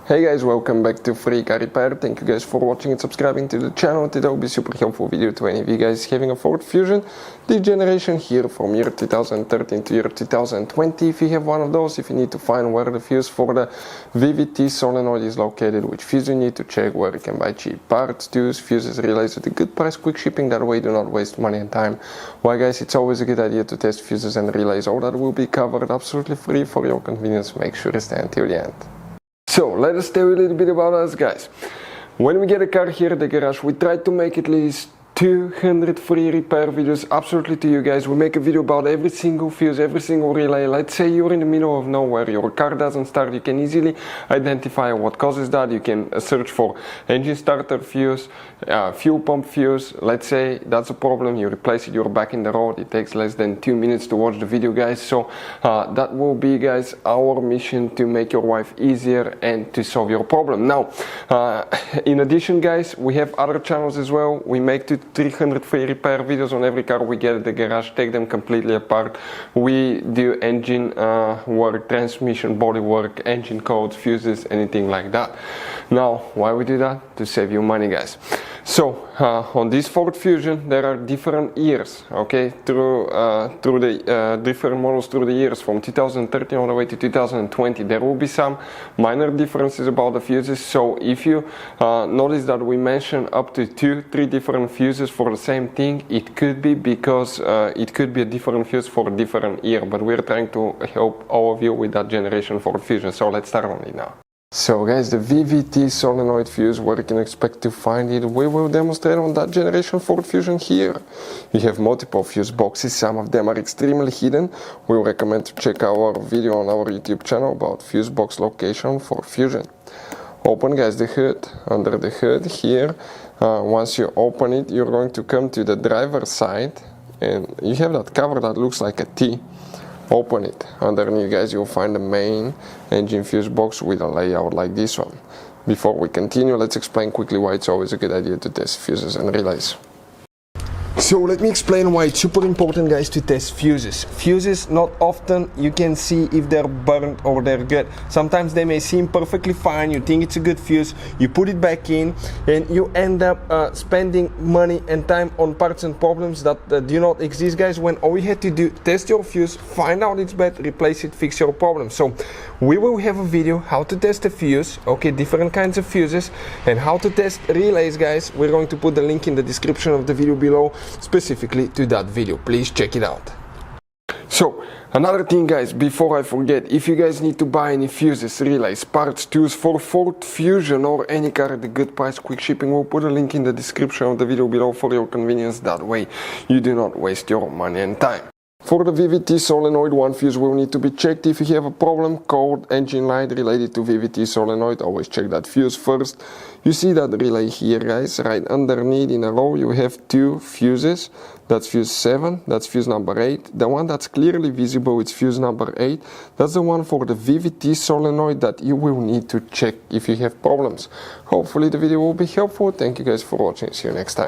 Hey guys, welcome back to Free Car Repair. Thank you guys for watching and subscribing to the channel. Today will be super helpful video to any of you guys having a Ford Fusion this generation here from year 2013 to year 2020. If you have one of those, if you need to find where the fuse for the Vvt Solenoid is located, which fuse you need to check, where you can buy cheap parts, tools, fuses, relays with a good price, quick shipping, that way do not waste money and time. Why guys, it's always a good idea to test fuses and relays. All that will be covered absolutely free for your convenience. Make sure to stay until the end. So let us tell you a little bit about us guys. When we get a car here at the garage, we try to make at least 200 free repair videos absolutely to you guys. We make a video about every single fuse, every single relay. Let's say you're in the middle of nowhere, your car doesn't start, you can easily identify what causes that. You can search for engine starter fuse, fuel pump fuse. Let's say that's a problem, you replace it, you're back in the road. It takes less than 2 minutes to watch the video guys. So that will be guys our mission, to make your life easier and to solve your problem. Now in addition guys, we have other channels as well. We make 300 free repair videos on every car we get at the garage, take them completely apart. We do engine work, transmission, body work, engine codes, fuses, anything like that. Now why we do that? To save you money guys. So on this Ford Fusion there are different years, okay, through the different models through the years from 2013 all the way to 2020. There will be some minor differences about the fuses. So if you notice that we mention up to 2-3 different fuses for the same thing, it could be because it could be a different fuse for a different year, but we're trying to help all of you with that generation Ford Fusion. So let's start on it now. So guys, the Vvt Solenoid fuse, where you can expect to find it, we will demonstrate on that generation Ford Fusion here. We have multiple fuse boxes, some of them are extremely hidden. We recommend to check our video on our YouTube channel about fuse box location for Fusion. Open guys the hood. Under the hood here, once you open it, you're going to come to the driver's side and you have that cover that looks like a T. Open it. Underneath guys, you'll find the main engine fuse box with a layout like this one. Before we continue, let's explain quickly why it's always a good idea to test fuses and relays. So let me explain why it's super important guys to test fuses. Fuses, not often you can see if they're burnt or they're good. Sometimes they may seem perfectly fine, you think it's a good fuse, you put it back in and you end up spending money and time on parts and problems that do not exist guys, when all you had to do, test your fuse, find out it's bad, replace it, fix your problem. So we will have a video how to test a fuse, okay, different kinds of fuses, and how to test relays guys. We're going to put the link in the description of the video below specifically to that video. Please check it out. So another thing guys, before I forget, if you guys need to buy any fuses, relays, parts, tools for Ford Fusion or any car at a good price, quick shipping, we'll put a link in the description of the video below for your convenience. That way you do not waste your money and time. For the Vvt Solenoid, one fuse will need to be checked. If you have a problem, code, engine light related to Vvt Solenoid, always check that fuse first. You see that relay here guys, right underneath in a row you have 2 fuses. That's fuse 7, that's fuse number 8. The one that's clearly visible is fuse number 8. That's the one for the Vvt Solenoid that you will need to check if you have problems. Hopefully the video will be helpful. Thank you guys for watching. See you next time.